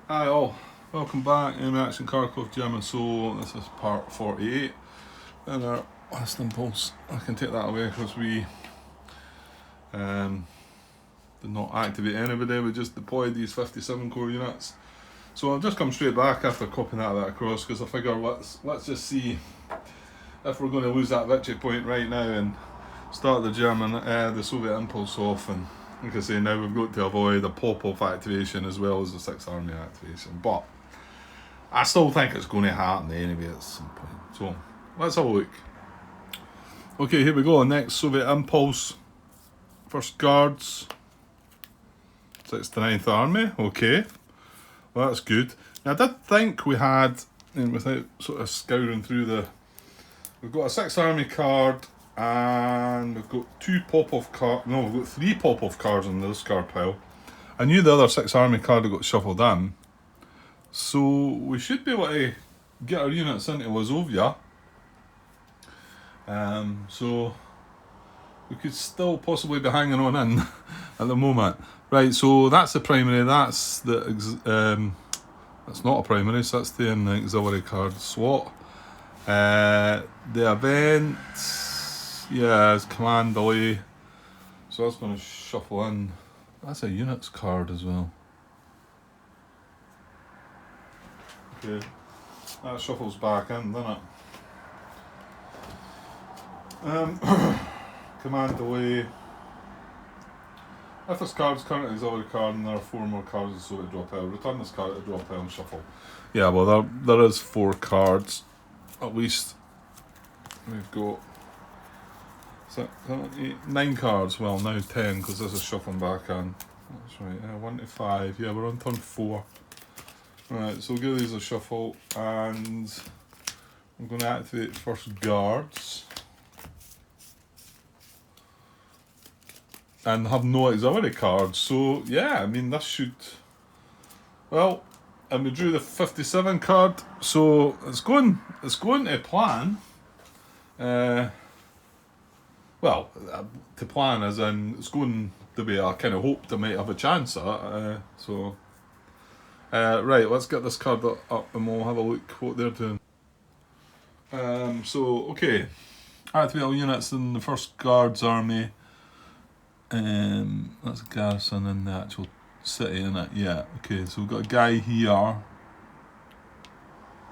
Hi all, welcome back in Reaction Kharkov German. So this is part 48 in our last impulse. I can take that away because we did not activate anybody, we just deployed these 57 core units. So I've just come straight back after copying that across because I figure let's just see if we're going to lose that victory point right now and start the Soviet impulse off. And like I say, now we've got to avoid a pop-off activation as well as the 6th Army activation. But I still think it's going to happen anyway at some point. So let's have a look. Okay, here we go. Next Soviet impulse. First Guards. 6th to 9th Army. Okay. Well, that's good. Now, I did think we had, and without sort of scouring through we've got a 6th Army card, and we've got we've got 3 pop-off cards in this card pile. I knew the other 6th Army card had got shuffled in, so we should be able to get our units into Wazovia. So we could still possibly be hanging on in at the moment. Right, so that's the primary, that's not a primary, so that's the auxiliary card slot. The event, yeah, is command delay, so that's going to shuffle in. That's a units card as well. Okay, that shuffles back in, doesn't it? Command delay. If this card is currently auxiliary card and there are 4 more cards, so to draw pile, return this card to draw pile and shuffle. Yeah, well there is 4 cards, at least. We've got 6, 7, 8, 9 cards, well now 10 because this is shuffling back in. That's right, 1 to 5, yeah, we're on turn 4. Right, so we'll give these a shuffle and I'm going to activate first Guards. And have no auxiliary cards, so yeah, I mean this should, well, and we drew the 57 card, so it's going to plan. Well, to plan as in it's going to be a kind of hope to might have a chance at. Right, let's get this card up and we'll have a look what they're doing. So okay, activate all units in the first Guards Army. That's a garrison in the actual city, isn't it? Yeah, okay, so we've got a guy here.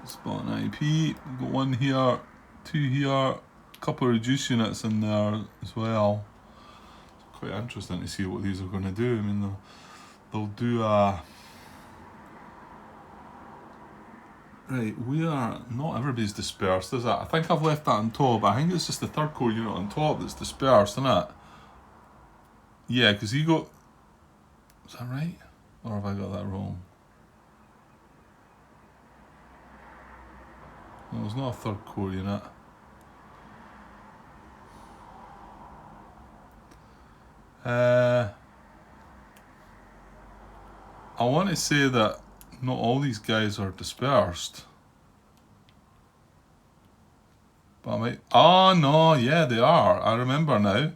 Spot an IP. We've got 1 here, 2 here, a couple of reduced units in there as well. It's quite interesting to see what these are going to do. I mean, they'll do a. Right, not everybody's dispersed, is it? I think I've left that on top. I think it's just the 3rd Corps unit on top that's dispersed, isn't it? Yeah, because he got. Is that right? Or have I got that wrong? No, it's not a 3rd Corps unit. I want to say that not all these guys are dispersed. But I might. Oh, no, yeah, they are. I remember now.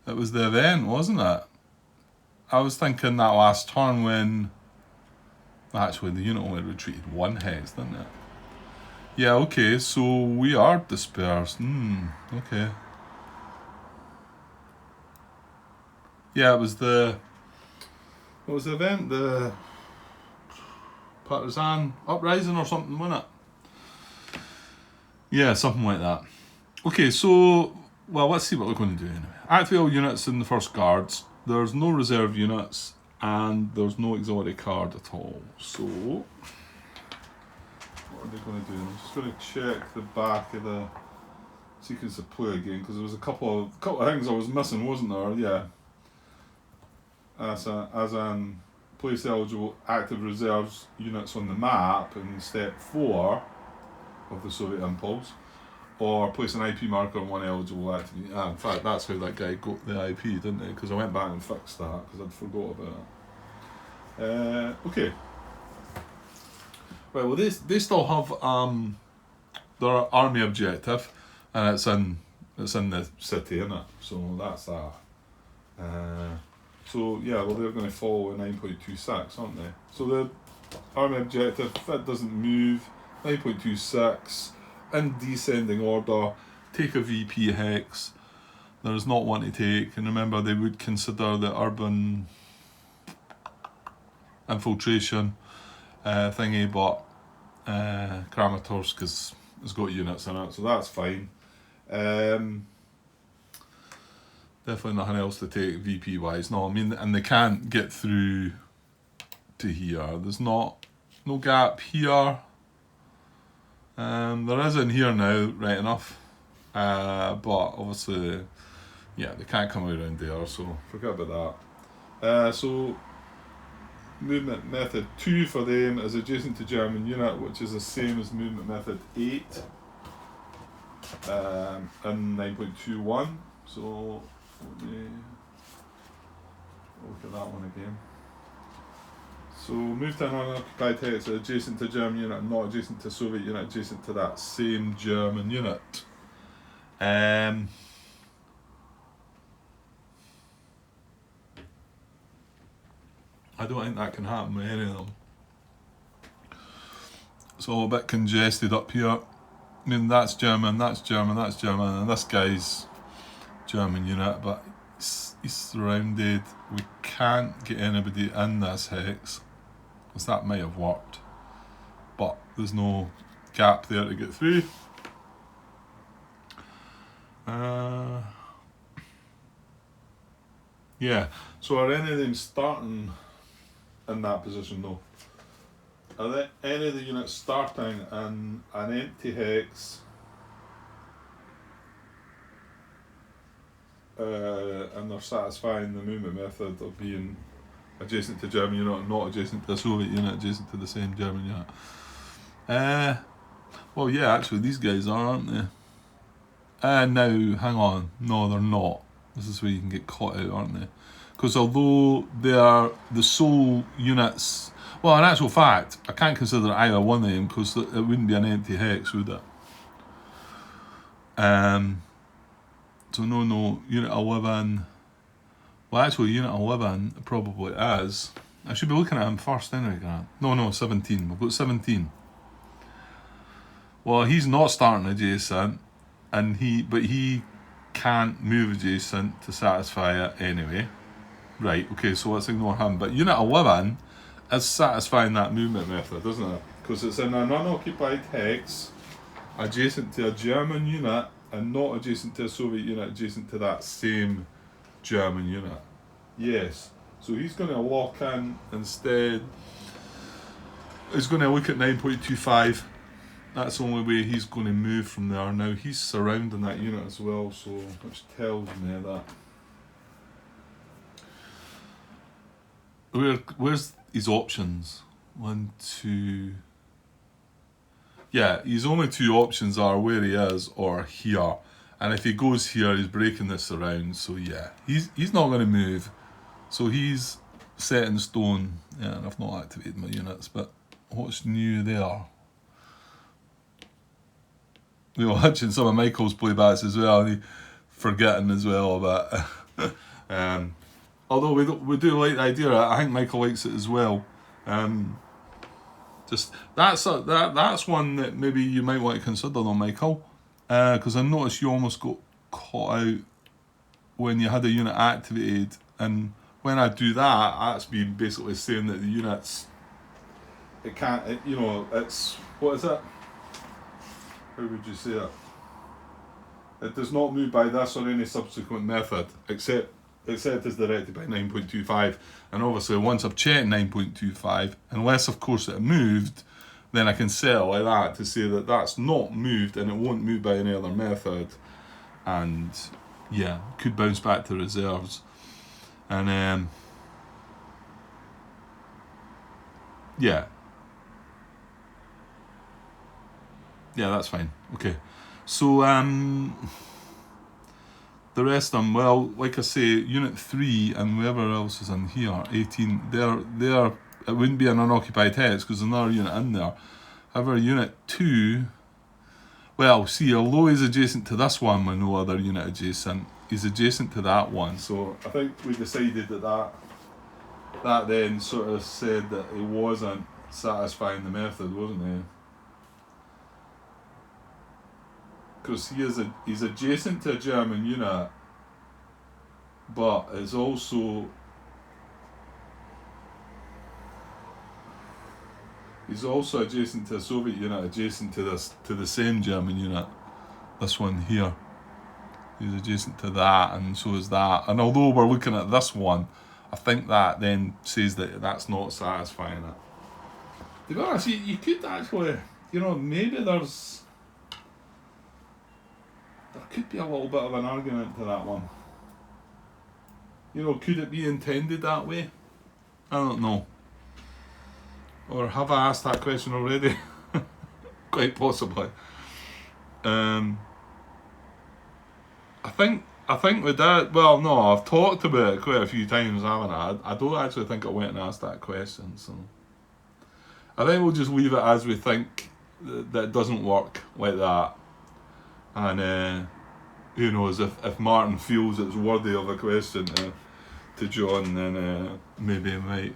It was the event, wasn't it? I was thinking that last turn when. Actually, the unit only retreated 1 hex, didn't it? Yeah, okay, so we are dispersed. Okay. Yeah, it was what was the event? The Partisan Uprising or something, wasn't it? Yeah, something like that. Okay, so, well, let's see what we're going to do anyway. Activate all units in the first Guards. There's no reserve units, and there's no auxiliary card at all. So, what are they going to do? I'm just going to check the back of the sequence of play again, because there was a couple of things I was missing, wasn't there? Yeah. As in place eligible active reserves units on the map in step 4 of the Soviet impulse, or place an IP marker on 1 eligible active. In fact, that's how that guy got the IP, didn't he? Because I went back and fixed that because I'd forgot about it. Okay. Right. Well, they still have their army objective, and it's in the city, isn't it? So that's that. So yeah, well they're going to follow a 9.26, aren't they? So Army objective, if it doesn't move, 9.26, in descending order, take a VP hex. There is not one to take, and remember they would consider the urban infiltration thingy, but Kramatorsk has got units in it, so that's fine. Definitely nothing else to take VP wise. No, I mean, and they can't get through to here. There's no gap here. There is in here now, right enough. But obviously, yeah, they can't come around there, so forget about that. So movement method 2 for them is adjacent to German unit, which is the same as movement method 8 in 9.21. So let me look at that one again. So move to an unoccupied hex adjacent to German unit, not adjacent to Soviet unit, adjacent to that same German unit. I don't think that can happen with any of them. It's all a bit congested up here. I mean, that's German, that's German, that's German, and this guy's German unit, but he's surrounded. We can't get anybody in this hex, because that might have worked, but there's no gap there to get through. Yeah, so are any of them starting in that position though? Are there any of the units starting in an empty hex and they're satisfying the movement method of being adjacent to German unit and not adjacent to the Soviet unit, adjacent to the same German unit? Well, yeah, actually these guys are, aren't they? Now, hang on, no they're not. This is where you can get caught out, aren't they? Because although they are the sole units, well, in actual fact, I can't consider either one of them because it wouldn't be an empty hex, would it? So no, Unit 11. Well, actually, Unit 11 probably is. I should be looking at him first, anyway. No, 17. We've got 17. Well, he's not starting adjacent, but he can't move adjacent to satisfy it anyway. Right, okay, so let's ignore him. But Unit 11 is satisfying that movement method, isn't it? Because it's in an unoccupied hex, adjacent to a German unit, and not adjacent to a Soviet unit, adjacent to that same German unit. Yes, so he's going to lock in instead. He's going to look at 9.25. That's the only way he's going to move from there. Now he's surrounding that unit as well, so which tells me that. Where's his options? 1, 2. Yeah, his only two options are where he is or here. And if he goes here, he's breaking this around. So yeah, he's not going to move. So he's set in stone. Yeah, and I've not activated my units, but what's new there? We were watching some of Michael's playbacks as well, and he forgetting as well about although we do like the idea. I think Michael likes it as well. Just that's one that maybe you might want to consider though, Michael, because I noticed you almost got caught out when you had a unit activated, and when I do that, that's me basically saying that the units it's what is it? How would you say it? It does not move by this or any subsequent method, except as directed by 9.25. And obviously once I've checked 9.25, unless of course it moved, then I can set it like that to say that that's not moved and it won't move by any other method. And yeah, could bounce back to reserves. And yeah, that's fine. Okay, so the rest of them, well, like I say, Unit 3 and whoever else is in here, 18, they're it wouldn't be an unoccupied hex because there's another unit in there. However, Unit 2, well, see, although he's adjacent to this one with no other unit adjacent, he's adjacent to that one. So I think we decided that then sort of said that it wasn't satisfying the method, wasn't he? Because he's adjacent to a German unit, but it's also he's also adjacent to a Soviet unit, adjacent to the same German unit. This one here. He's adjacent to that, and so is that. And although we're looking at this one, I think that then says that that's not satisfying it. To be honest, you could actually, maybe there could be a little bit of an argument to that one. Could it be intended that way? I don't know. Or have I asked that question already? Quite possibly. I think with that, well, no, I've talked about it quite a few times, haven't I? I don't actually think I went and asked that question, so I think we'll just leave it as we think that it doesn't work like that. And who knows, if Martin feels it's worthy of a question to John, then maybe he might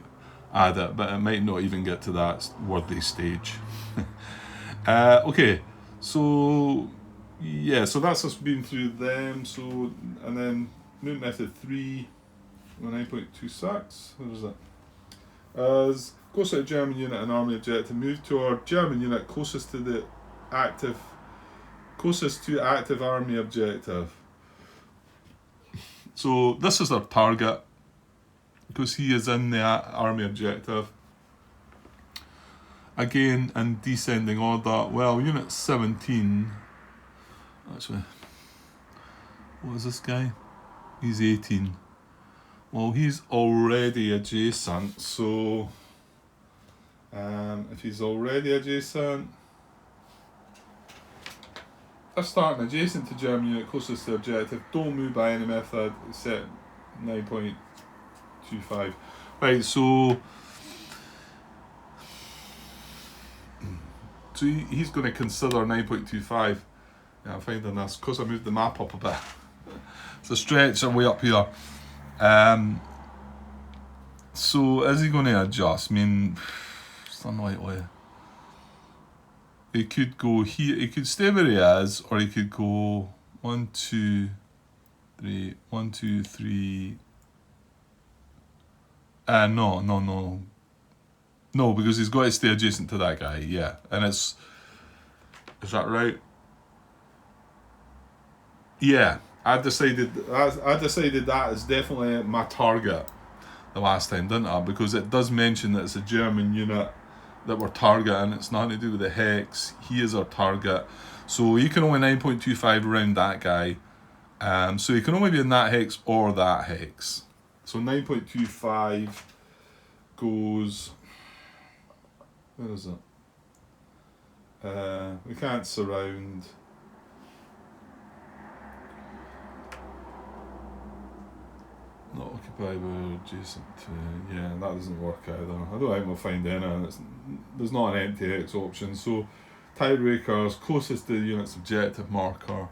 add it, but it might not even get to that worthy stage. Okay, so yeah, so that's us been through them. So, and then new method 3, 9.26. What is it? As close to a German unit and army objective, move to our German unit closest to active army objective. So this is our target because he is in the army objective. Again, in descending order. Well, unit 17. Actually, what is this guy? He's 18. Well, he's already adjacent, so if he's already adjacent, they're starting adjacent to German unit closest to objective. Don't move by any method except 9.25. Right, so he's going to consider 9.25. Yeah, I'm finding this because I moved the map up a bit. It's a stretch way up here. So is he going to adjust? I mean, it's unlikely. He could go here. He could stay where he is, or he could go 1, 2, 3, 1, 2, 3. No, because he's got to stay adjacent to that guy. Yeah, and is that right? Yeah, I decided that is definitely my target the last time, didn't I? Because it does mention that it's a German unit that we're targeting. It's nothing to do with the hex. He is our target. So he can only 9.25 around that guy. So he can only be in that hex or that hex. So 9.25 goes... Where is it? We can't surround... Not occupied, we're adjacent to... Yeah, that doesn't work either. I don't think we'll find any. There's not an empty hex option. So, tiebreakers, closest to the unit's objective marker.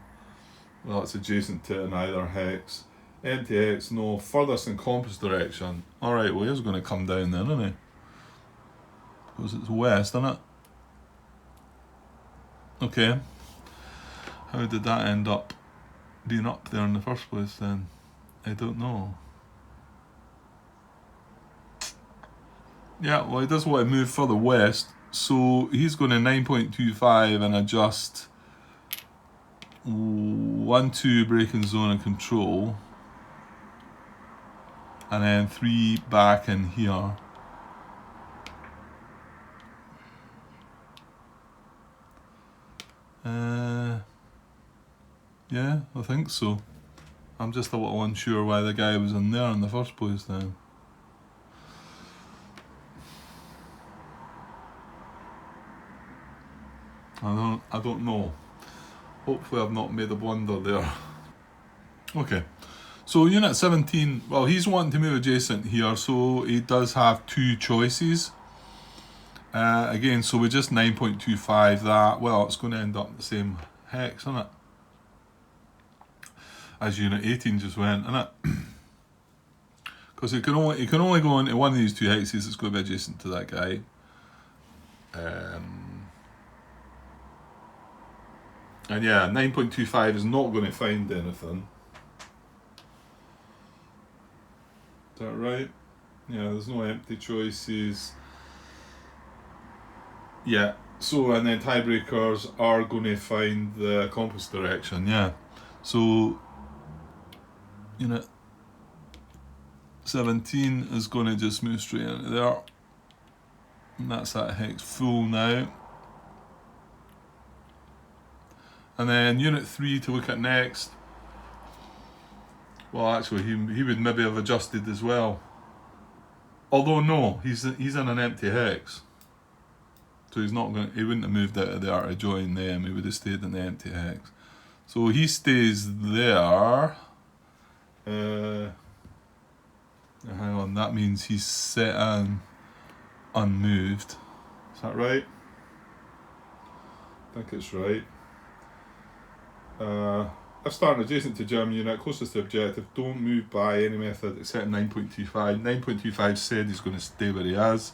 Well, it's adjacent to it in either hex. Empty hex, no. Furthest in compass direction. Alright, well, he's going to come down then, isn't he? Because it's west, isn't it? Okay. How did that end up being up there in the first place then? I don't know. Yeah, well, he does want to move further west, so he's going to 9.25 and adjust 1, 2 braking zone and control, and then 3 back in here. Yeah, I think so. I'm just a little unsure why the guy was in there in the first place then. I don't know. Hopefully I've not made a blunder there. Okay. So unit 17, well, he's wanting to move adjacent here, so he does have 2 choices. Again, so we just 9.25 that. Well, it's going to end up the same hex, isn't it? As unit 18 just went, isn't it? Because it can only go into one of these 2 hexes. It's going to be adjacent to that guy. And yeah, 9.25 is not going to find anything. Is that right? Yeah, there's no empty choices. Yeah, so and then tiebreakers are going to find the compass direction, yeah. So, unit 17 is going to just move straight into there. And that's that hex full now. And then unit 3 to look at next. Well, actually, he would maybe have adjusted as well. Although no, he's in an empty hex, so he's not going. He wouldn't have moved out of there to join them. He would have stayed in the empty hex. So he stays there. Hang on, that means he's set and unmoved. Is that right? I think it's right. If starting adjacent to German unit, closest to objective, don't move by any method except 9.25. 9.25 said he's going to stay where he is.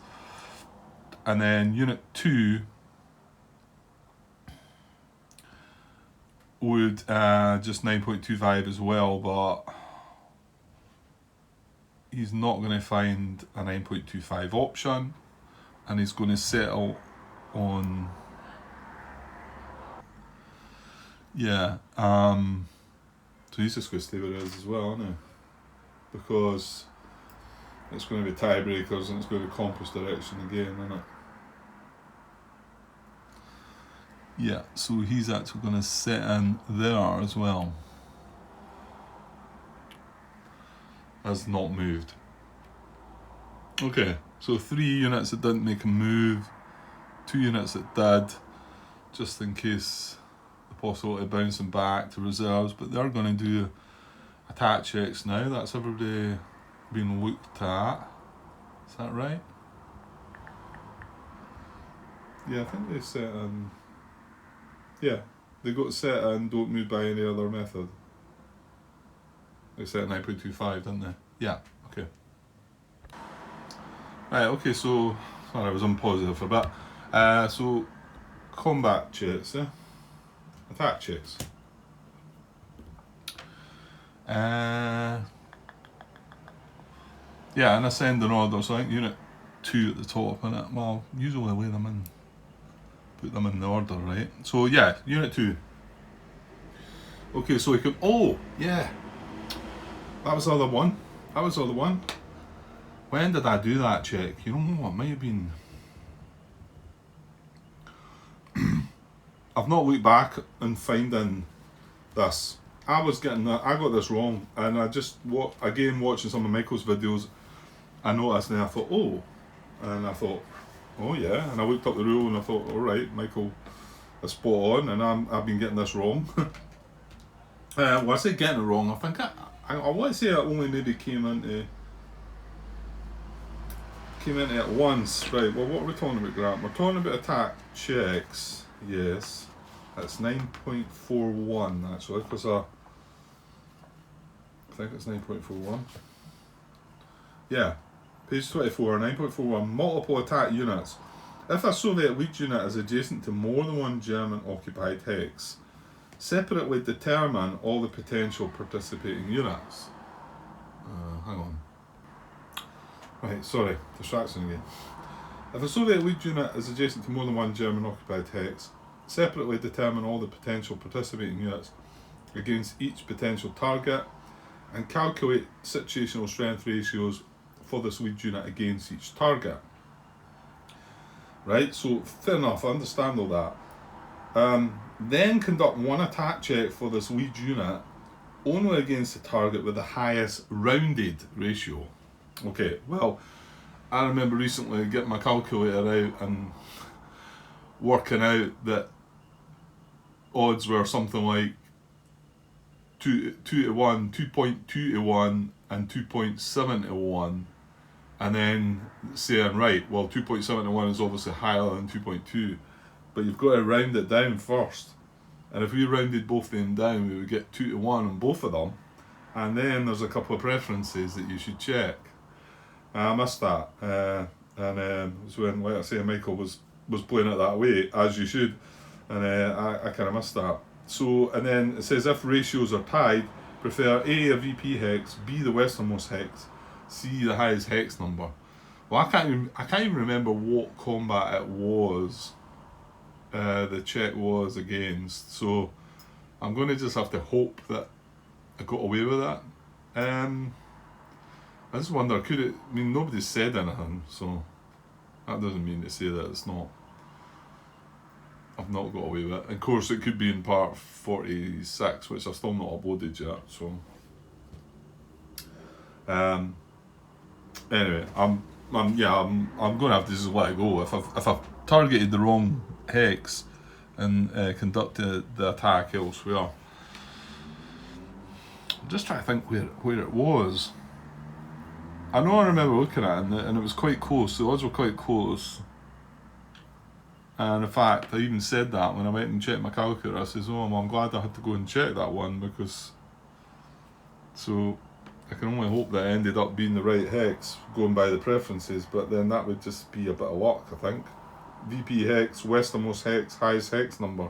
And then unit 2 would just 9.25 as well, but he's not going to find a 9.25 option, and he's going to settle on, yeah, so he's just going to stay where he is as well, isn't he? Because it's going to be tiebreakers and it's going to be compass direction again, isn't it? Yeah, so he's actually going to set in there as well. Has not moved. Okay, so 3 units that didn't make a move, 2 units that did, just in case the possibility of bouncing back to reserves, but they're going to do attack checks now. That's everybody being looked at. Is that right? Yeah, I think they set in. Yeah, they got set in don't move by any other method. They set 9.25, didn't they? Yeah, okay. Right, okay, so, sorry, I was unpositive for a bit. So, combat chits, yeah? Attack chits. Yeah, and ascending order, so I think unit 2 at the top, innit? Well, usually lay them in, put them in the order, right? So, yeah, unit 2. Okay, so we can, oh, yeah. That was the other one. When did I do that check? You know what, it might have been... I've not looked back and finding this. I got this wrong, and I just, again, watching some of Michael's videos, I noticed and I thought, oh. And I thought, oh yeah. And I looked up the rule and I thought, alright, Michael is spot on, and I've been getting this wrong. Well, I say getting it wrong, I think I want to say I only maybe came into it once. Right, well, what are we talking about, Grant? We're talking about attack checks. Yes, that's 9.41 actually, because I think it's 9.41. Yeah, page 24, 9.41, multiple attack units. If a Soviet lead unit is adjacent to more than one German occupied hex, separately determine all the potential participating units. Hang on. Right, sorry, distraction again. If a Soviet lead unit is adjacent to more than one German occupied hex, separately determine all the potential participating units against each potential target and calculate situational strength ratios for this lead unit against each target. Right, so fair enough, I understand all that. Then conduct one attack check for this lead unit only against the target with the highest rounded ratio. Okay, well, I remember recently getting my calculator out and working out that odds were something like 2 to 1, 2.2 to 1 and 2.7 to 1, and then saying, right, well, 2.7 to 1 is obviously higher than 2.2, but you've got to round it down first. And if we rounded both of them down, we would get 2 to 1 on both of them. And then there's a couple of preferences that you should check. I missed that. And it was when, like I say, Michael was was playing it that way, as you should, and I kind of missed that. So, and then it says if ratios are tied, prefer A, a VP hex, B, the westernmost hex, C, the highest hex number. Well, I can't even remember what combat it was. The check was against, so I'm going to just have to hope that I got away with that. I just wonder, could it? I mean, nobody said anything, so that doesn't mean to say that it's not. I've not got away with it. Of course, it could be in part 46, which I've still not uploaded yet. So, anyway, I'm going to have to just let it go. If I've targeted the wrong hex and conducted the attack elsewhere. I'm just trying to think where it was. I know I remember looking at it, and it was quite close. The odds were quite close. And in fact, I even said that when I went and checked my calculator. I says, "Oh, well, I'm glad I had to go and check that one because." So, I can only hope that it ended up being the right hex, going by the preferences. But then that would just be a bit of luck, I think. VP hex, westernmost hex, highest hex number.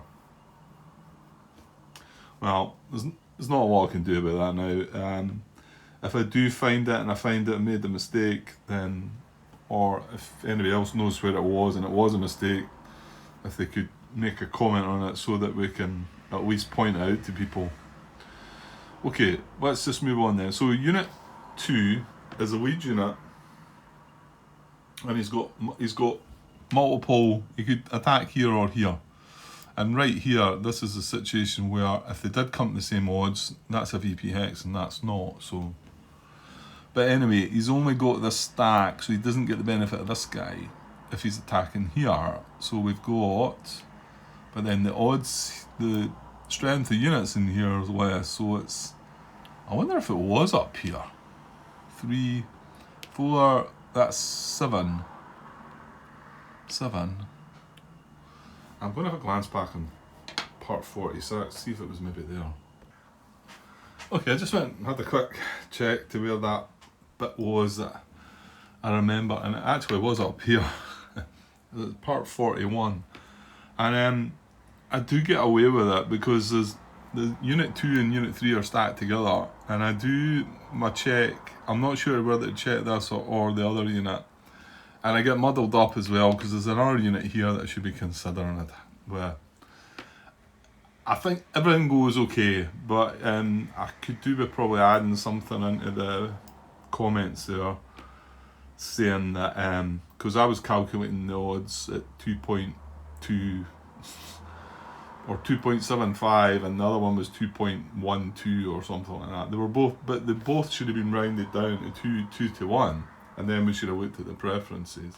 Well, there's not a lot I can do about that now. If I do find it and I find that I made the mistake, then, or if anybody else knows where it was and it was a mistake, if they could make a comment on it so that we can at least point it out to people. Okay, let's just move on then. So Unit 2 is a lead unit, and he's got multiple, he could attack here or here. And right here, this is a situation where if they did come to the same odds, that's a VP hex and that's not, so. But anyway, he's only got this stack, so he doesn't get the benefit of this guy if he's attacking here. So we've got, but then the odds, the strength of units in here is less, so it's, I wonder if it was up here. 3, 4, that's 7. 7. I'm going to have a glance back on part 46, see if it was maybe there. Okay, I just went and had a quick check to where that bit was that I remember, and it actually was up here. It was part 41. And I do get away with it because there's the Unit 2 and Unit 3 are stacked together, and I do my check. I'm not sure whether to check this or the other unit. And I get muddled up as well because there's another unit here that I should be considering it with. I think everything goes okay, but I could do with probably adding something into the comments there, saying that because I was calculating the odds at 2.2 or 2.75, and the other one was 2.12 or something like that. They were both, but they both should have been rounded down to 2 to 1, and then we should have looked at the preferences.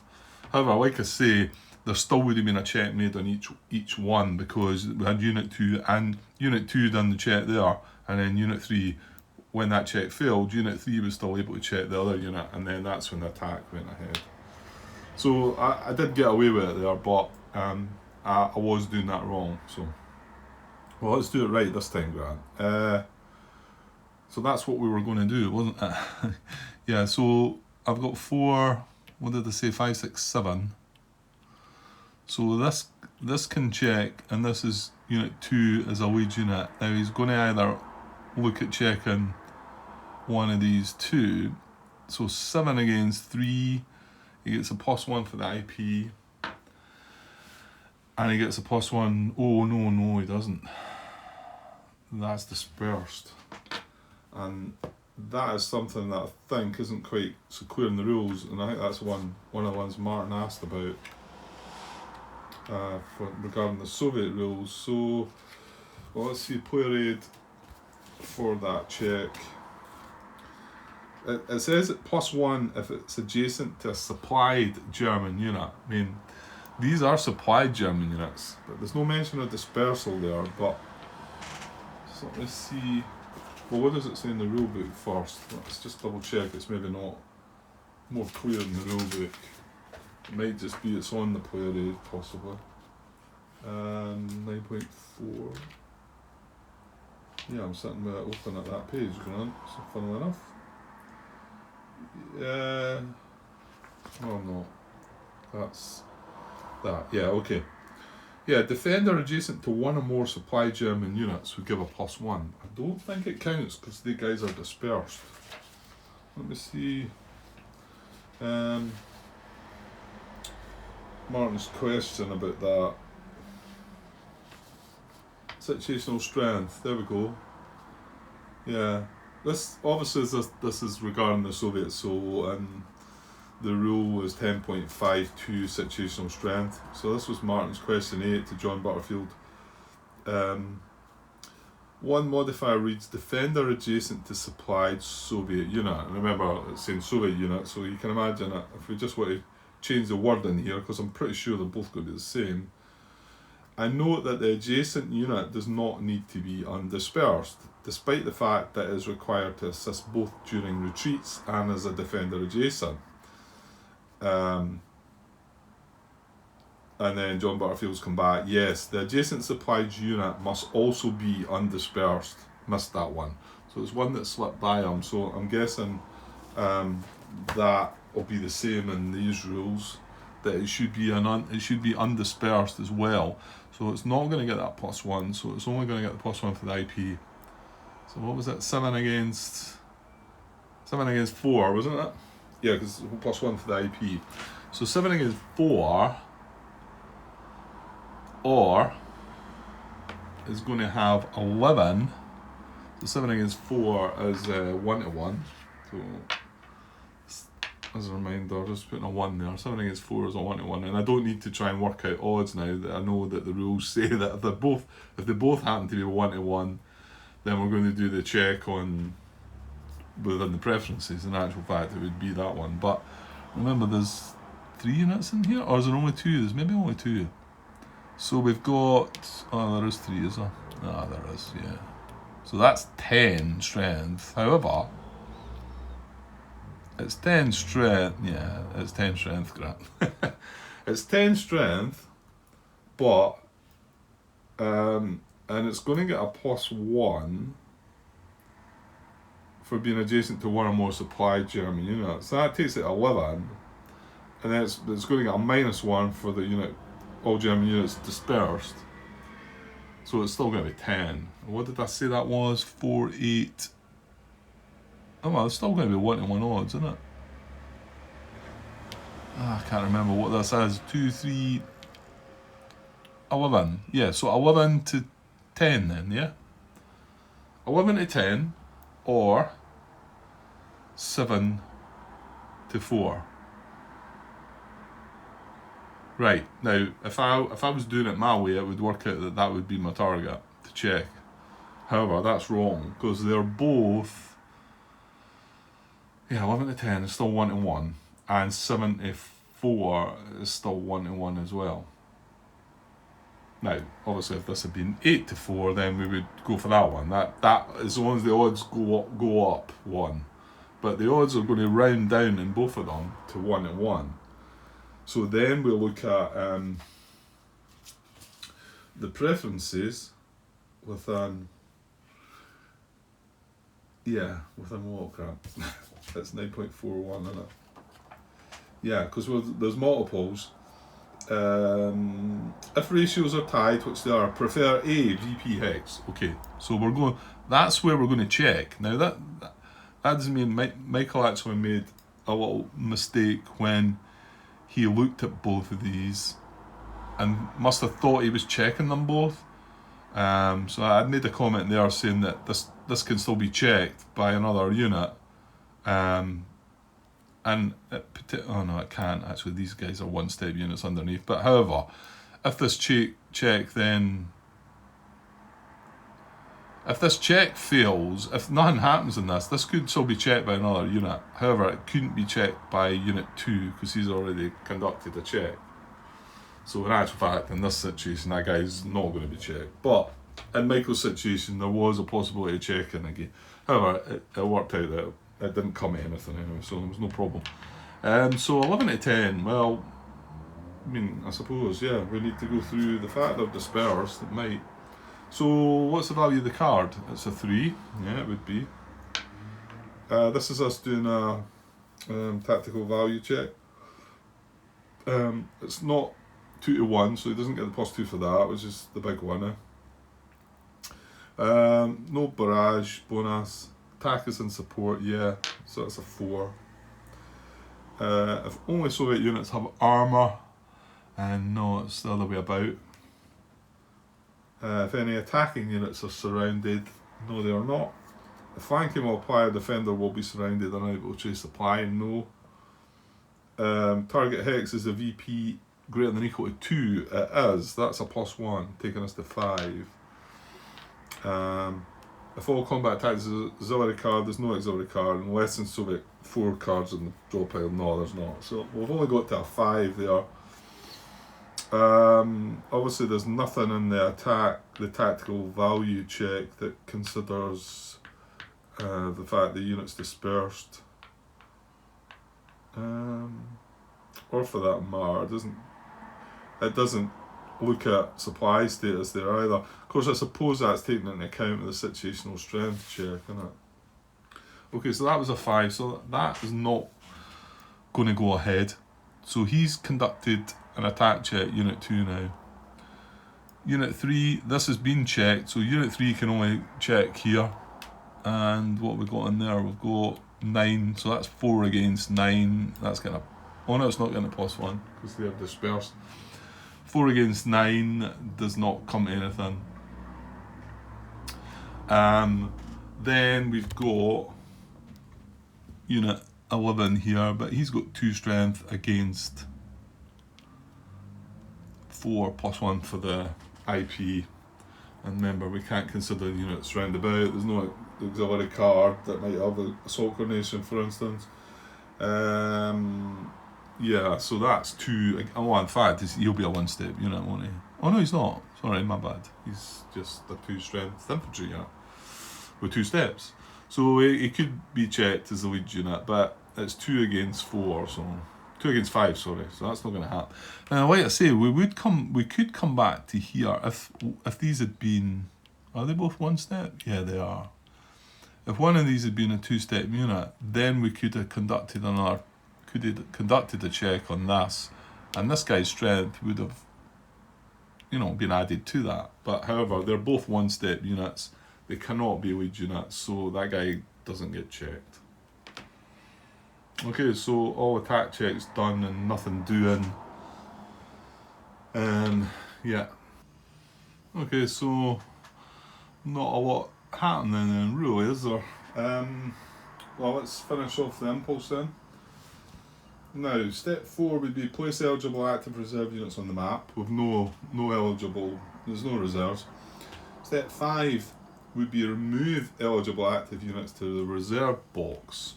However, like I say, there still would have been a check made on each one because we had Unit 2 and Unit 2 done the check there, and then Unit 3, when that check failed, Unit 3 was still able to check the other unit, and then that's when the attack went ahead. So I did get away with it there, but I was doing that wrong. So, well, let's do it right this time, Grant. So that's what we were going to do, wasn't it? Yeah, so I've got 4, what did I say, 5, 6, 7. So this can check, and this is Unit 2 as a lead unit. Now he's going to either look at checking one of these two. So 7 against 3, he gets a +1 for the IP. And he gets a +1, oh no he doesn't. That's dispersed. And that is something that I think isn't quite so clear in the rules, and I think that's one of the ones Martin asked about. Regarding the Soviet rules. So, well, let's see, player aid for that check. It says it +1 if it's adjacent to a supplied German unit. I mean, these are supplied German units, but there's no mention of dispersal there. But so let's see. Well, what does it say in the rule book first? Let's just double check. It's maybe not more clear in the rule book. It might just be it's on the player aid, possibly. 9.4. Yeah, I'm sitting with it open at that page, Grant, so funnily enough. No, I'm not. That's that. Yeah, okay. Yeah, defender adjacent to one or more supply German units would give a +1. I don't think it counts because the guys are dispersed. Let me see. Martin's question about that. Situational strength. There we go. Yeah. This obviously this is regarding the Soviets, so the rule was 10.52 situational strength. So this was Martin's question 8 to John Butterfield. One modifier reads defender adjacent to supplied Soviet unit. And remember, it's saying Soviet unit, so you can imagine it. If we just want to change the word in here, because I'm pretty sure they're both going to be the same. And note that the adjacent unit does not need to be undispersed, despite the fact that it is required to assist both during retreats and as a defender adjacent. And then John Butterfield's come back, yes, the adjacent supplied unit must also be undispersed. Missed that one. So it's one that slipped by him. So I'm guessing that will be the same in these rules, that it should be undispersed as well. So it's not going to get that +1, so it's only going to get the +1 for the IP. So what was it? 7 against 4, wasn't it? Yeah, because +1 for the IP. So 7 against 4, or is going to have 11. So 7 against 4 is 1-1. So as a reminder, just putting a 1 there. 7 against 4 is a 1-1, and I don't need to try and work out odds now. That I know that the rules say that if they both happen to be 1-1, then we're going to do the check on within the preferences. In actual fact, it would be that one. But remember, there's 3 units in here, or is there only 2? There's maybe only 2. So we've got, there is 3, is there? Ah, there is, yeah. So that's 10 strength. However, it's 10 strength, yeah, it's 10 strength, Grant. It's 10 strength, but, and it's going to get a +1 for being adjacent to one or more supplied German units. So that takes it 11, and then it's going to get a -1 for the unit, all German units dispersed. So it's still going to be 10. What did I say that was? 4, 8. Oh well, it's still going to be 1-1 odds, isn't it? I can't remember what this is. 2, 3, 11. Yeah, so 11 to 10 then, yeah? 11 to 10, or 7 to 4. Right, now, if I was doing it my way, it would work out that would be my target to check. However, that's wrong, because they're both, 11 to 10 is still 1-1, and 7 to 4 is still 1-1 as well. Now, obviously, if this had been 8 to 4, then we would go for that one. That as long as the odds go up 1. But the odds are going to round down in both of them to 1-1. So then we'll look at the preferences within what crap? That's 9.41, isn't it? Yeah, because there's multiples. If ratios are tied, which they are, prefer A, VP hex. Okay, so we're going. That's where we're going to check. Now that doesn't mean Michael actually made a little mistake when he looked at both of these and must have thought he was checking them both. So I made a comment there saying that this can still be checked by another unit. And it can't actually. These guys are one-step units underneath. But however, if this check then, if this check fails, if nothing happens in this could still be checked by another unit. However, it couldn't be checked by Unit 2 because he's already conducted a check. So in actual fact, in this situation, that guy's not going to be checked. But in Michael's situation, there was a possibility of checking again. However, it worked out that it didn't come to anything anyway, so there was no problem. So 11 to 10, well, I mean, I suppose, yeah, we need to go through the fact they're dispersed. It might. So what's the value of the card? It's a 3. Yeah, it would be. This is us doing a tactical value check. It's not 2 to 1, so he doesn't get the +2 for that, which is the big one. No barrage bonus. Attack is in support, yeah, so that's a 4. If only Soviet units have armour, and no, it's the other way about. If any attacking units are surrounded, no, they are not. The flanking will apply, a defender will be surrounded and unable to chase supply, no. Target hex is a VP greater than or equal to 2, it is, that's a +1, taking us to 5. If all combat attacks is auxiliary card, there's no auxiliary card, unless in Soviet 4 cards in the draw pile, no there's not. So we've only got to a 5 there. Obviously there's nothing in the tactical value check that considers the fact the unit's dispersed. Or for that matter, it doesn't look at supply status there either. Of course, I suppose that's taken into account of the situational strength check, isn't it? Okay, so that was a 5, so that is not going to go ahead. So he's conducted an attack check, Unit 2 now. Unit 3, this has been checked, so Unit 3 can only check here. And what we've got in there, we've got 9, so that's 4 against 9. That's getting a, oh no, it's not getting a +1 because they are dispersed. 4 against 9 does not come to anything. Then we've got Unit 11 here, but he's got 2 strength against 4 +1 for the IP. And remember, we can't consider units round about. There's no auxiliary card that might have an assault coordination, for instance. Yeah, so that's 2. Oh, in fact, he'll be a 1-step unit, won't he? Oh no, he's not. Sorry, my bad. He's just a 2-strength infantry unit with 2 steps. So he could be checked as a lead unit, but it's 2 against 4, so 2 against 5. Sorry, so that's not going to happen. Now, like I say, we could come back to here if these had been. Are they both 1-step? Yeah, they are. If one of these had been a 2-step unit, then we could have conducted a check on this, and this guy's strength would have, been added to that. But however, they're both 1-step units. They cannot be lead units, so that guy doesn't get checked. Okay, so all attack checks done and nothing doing. Yeah. Okay, so not a lot happening then, really, is there? Well, let's finish off the impulse then. Now, step 4 would be place eligible active reserve units on the map with no eligible, there's no reserves. Step 5 would be remove eligible active units to the reserve box.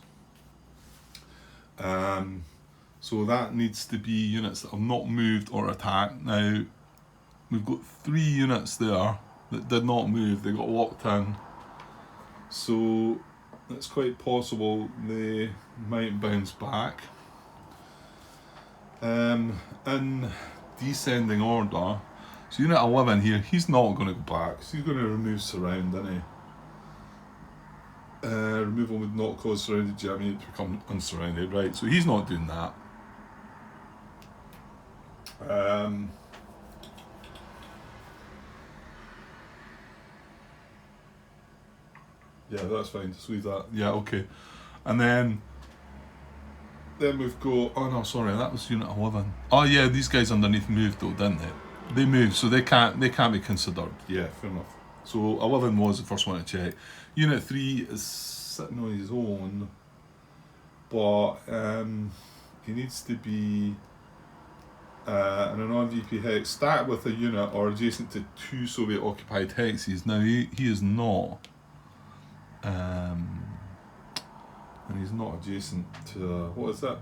So that needs to be units that have not moved or attacked. Now, we've got 3 units there that did not move, they got locked in. So it's quite possible they might bounce back. In descending order, so Unit 11 here, he's not going to go back, so he's going to remove surround, isn't he? Removal would not cause surrounded Germany to become unsurrounded, right? So he's not doing that. Yeah, that's fine, just leave that. Yeah, okay. And then we've got, oh no, sorry, that was Unit 11. Oh yeah, these guys underneath moved though, didn't they? They moved, so they can't be considered. Yeah, fair enough. So 11 was the first one to check. Unit 3 is sitting on his own, but he needs to be in a non-VP hex, start with a unit or adjacent to 2 Soviet occupied hexes. Now he is not. And he's not adjacent to, what is that?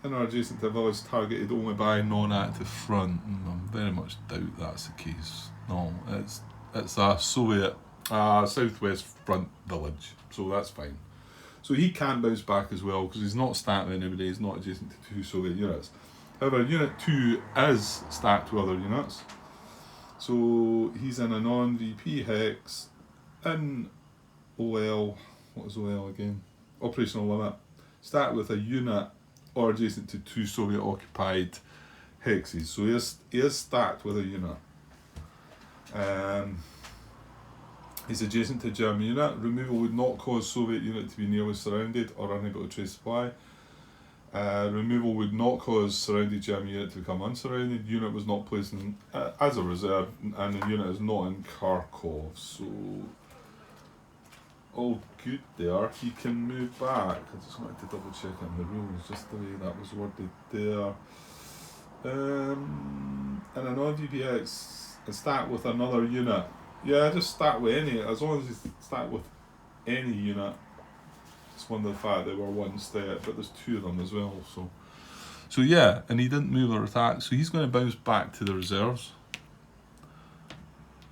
In or adjacent to a village targeted only by non-active front. I very much doubt that's the case. No, it's a Soviet southwest front village, so that's fine. So he can bounce back as well because he's not stacked with anybody, he's not adjacent to 2 Soviet units. However, Unit 2 is stacked with other units. So he's in a non-VP hex in OL, what is OL again? Operational limit. Start with a unit or adjacent to 2 Soviet occupied hexes, so he is stacked with a unit. He's adjacent to a German unit. Removal would not cause Soviet unit to be nearly surrounded or unable to trace supply. Removal would not cause surrounded German unit to become unsurrounded. Unit was not placed in, as a reserve, and the unit is not in Kharkov. So, all good there. He can move back. I just wanted to double check it in the rules, just the way that was worded there. And an OVPX is stacked with another unit. Yeah, just start with any, as long as you start with any unit. It's one of the fact they were one stat, but there's two of them as well, so yeah, and he didn't move or attack, so he's going to bounce back to the reserves.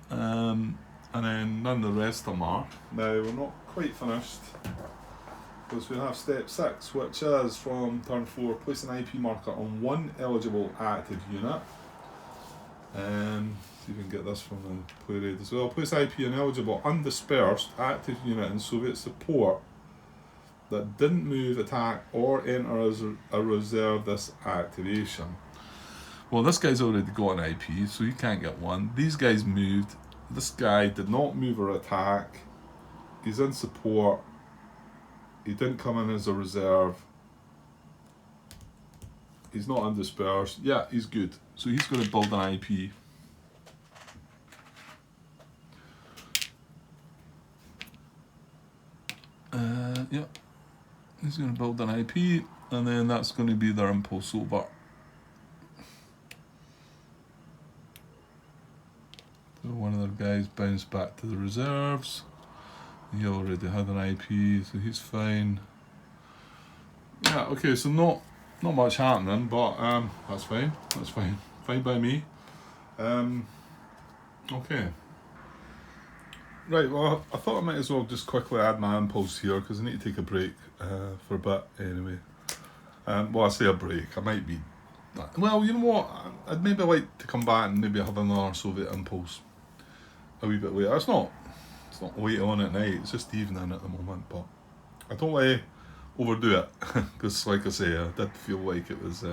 And then none of the rest of them are. Now, we're not quite finished, because we have step 6, which is from turn 4, place an IP marker on one eligible active unit. See if we can get this from the play raid as well. Place IP on eligible undispersed active unit in Soviet support that didn't move, attack, or enter as a reserve this activation. Well, this guy's already got an IP, so he can't get one. These guys moved. This guy did not move or attack. He's in support. He didn't come in as a reserve. He's not undispersed. Yeah, he's good. So he's going to build an IP. Yeah. He's going to build an IP, and then that's going to be their impulse over. So one of their guys bounced back to the reserves. He already had an IP, so he's fine. Yeah, okay, so not much happening, but that's fine. That's fine. Fine by me. Okay. Right, well, I thought I might as well just quickly add my impulse here, because I need to take a break for a bit anyway. Well, I say a break, I might be... Well, you know what, I'd maybe like to come back and maybe have another Soviet impulse a wee bit later. It's not late on at night, it's just evening at the moment, but I don't want to overdo it, because like I say, I did feel like it was...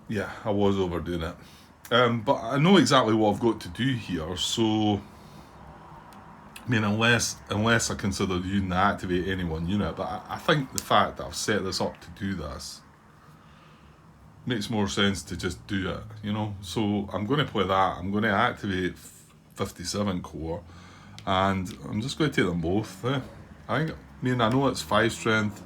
yeah, I was overdoing it. But I know exactly what I've got to do here, so... I mean, unless I consider using the activate any one unit, but I think the fact that I've set this up to do this makes more sense to just do it, you know? So I'm going to play that. I'm going to activate 57 core, and I'm just going to take them both. I know it's 5 strength.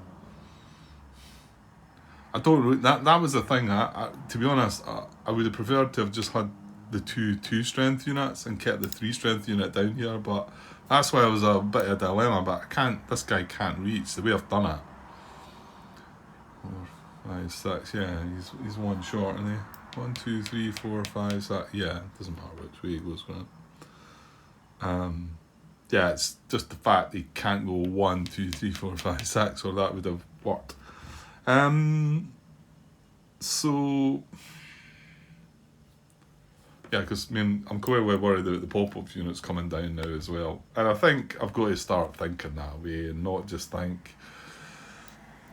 I don't really, that was the thing. To be honest, I would have preferred to have just had the two strength units and kept the 3 strength unit down here, but that's why I was a bit of a dilemma. But I can't. This guy can't reach the way I've done it. 4, 5, 6. Yeah, he's one short, isn't he? 1, 2, 3, 4, 5, 6. Yeah, it doesn't matter which way he goes around. Yeah, it's just the fact he can't go 1, 2, 3, 4, 5, 6, or that would have worked. So yeah, because I mean, I'm quite worried about the pop-up units coming down now as well, and I think I've got to start thinking that way and not just think,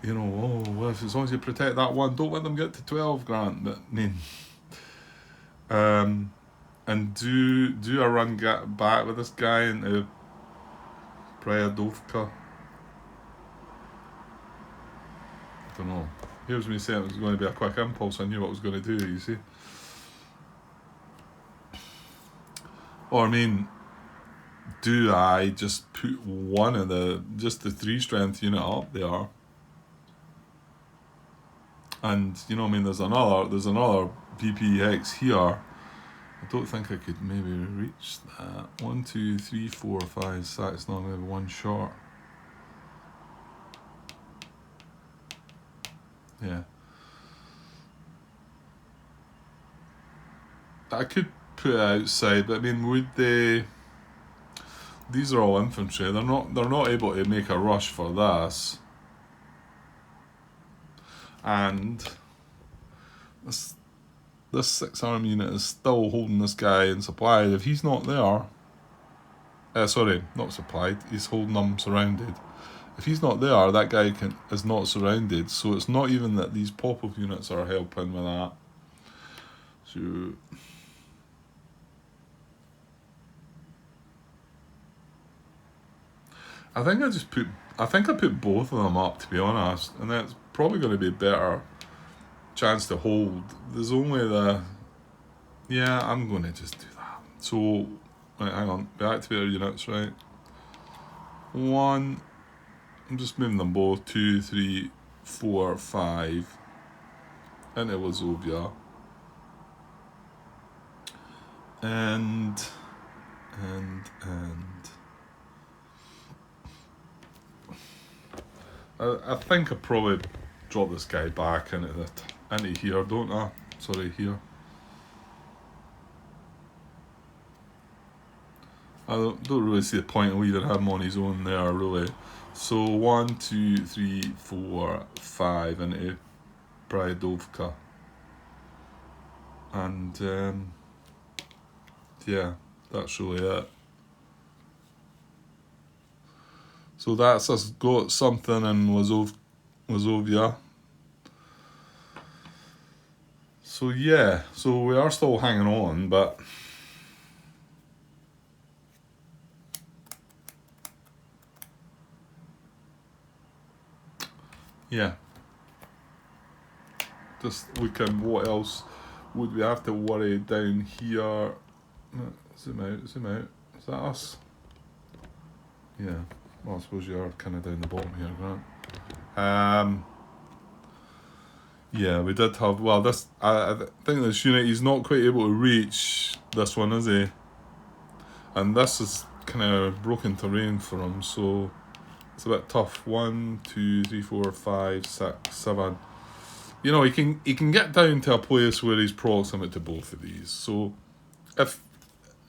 you know, oh, well, as long as you protect that one, don't let them get to 12 grand. But I mean, and do a run back with this guy into Prayadovka. I don't know. Here's me saying it was going to be a quick impulse. I knew what I was going to do, you see. Or I mean, do I just put one of the 3 strength unit up there? And you know, I mean, there's another PPX here. I don't think I could maybe reach that. 1, 2, 3, 4, 5, 6. No, maybe one short. Yeah. I could put it outside, but I mean, would they... These are all infantry. They're not able to make a rush for this. And this 6-arm unit is still holding this guy in supply. If he's not there... sorry, not supplied. He's holding them surrounded. If he's not there, that guy is not surrounded. So it's not even that these pop-up units are helping with that. So I think I put both of them up, to be honest, and that's probably going to be a better chance to hold. There's only yeah, I'm going to just do that. So, right, hang on, activate our units, right? 1, I'm just moving them both, 2, 3, 4, 5, into Wazovia. And I think I probably drop this guy back into here, don't I? Sorry, here. I don't really see the point of leaving him on his own there, really. So 1, 2, 3, 4, 5 into Bryadovka. And yeah, that's really it. So that's us got something in Wazovia. So yeah, so we are still hanging on, but yeah. Just looking, what else would we have to worry down here? Zoom out. Is that us? Yeah. Well, I suppose you are kind of down the bottom here, Grant. Yeah, we did have. Well, this I think this unit, he's not quite able to reach this one, is he? And this is kind of broken terrain for him, so it's a bit tough. 1, 2, 3, 4, 5, 6, 7. You know, he can get down to a place where he's proximate to both of these. So if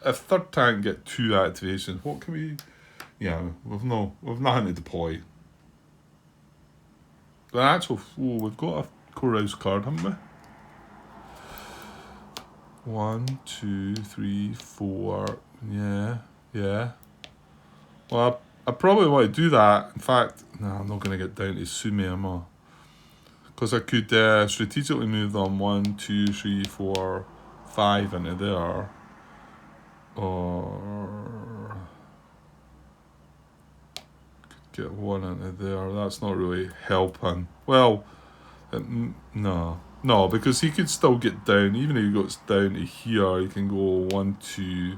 third tank get 2 activations, what can we? Yeah, we've nothing to deploy. The actual, we've got a Core card, haven't we? 1, 2, 3, 4. Yeah. Well, I probably want to do that. In fact, no, I'm not going to get down to Sume, am I? Because I could strategically move them 1, 2, 3, 4, 5 into there. Or could get 1 into there. That's not really helping. Well, no, because he could still get down. Even if he goes down to here, he can go 1, 2.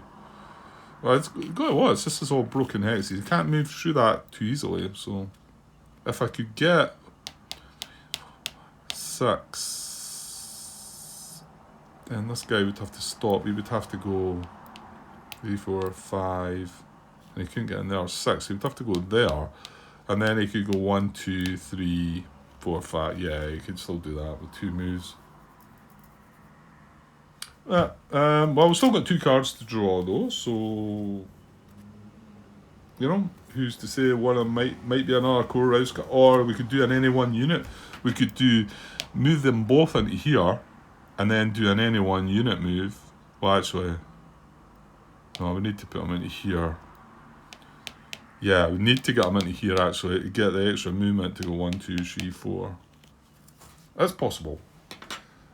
Well, it's got to watch. This is all broken hexes. You can't move through that too easily. So, if I could get 6, then this guy would have to stop. He would have to go 3, 4, 5, and he couldn't get in there. 6. He would have to go there, and then he could go 1, 2, 3, 4, 5. Yeah, he could still do that with 2 moves. Well, we've still got 2 cards to draw though, so you know, who's to say one of them might be another Core Rouse card, or we could do an any one unit. We could move them both into here, and then do an any one unit move. Well, actually, no, we need to put them into here. Yeah, we need to get them into here actually to get the extra movement to go 1, 2, 3, 4. That's possible.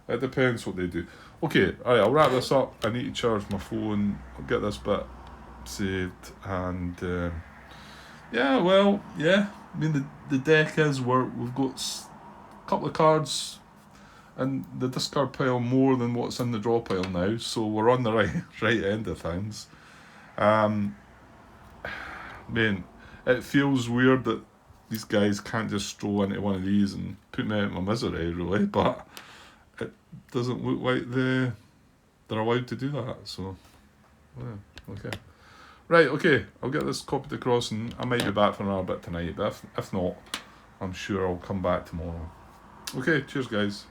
It depends what they do. Okay, alright, I'll wrap this up. I need to charge my phone. I'll get this bit saved, and yeah, well, yeah. I mean, the deck is we've got a couple of cards in the discard pile more than what's in the draw pile now, so we're on the right end of things. Man, it feels weird that these guys can't just stroll into one of these and put me out of my misery, really, but it doesn't look like they're allowed to do that, so yeah, okay. Right, okay, I'll get this copied across, and I might be back for another bit tonight, but if not, I'm sure I'll come back tomorrow. Okay, cheers guys.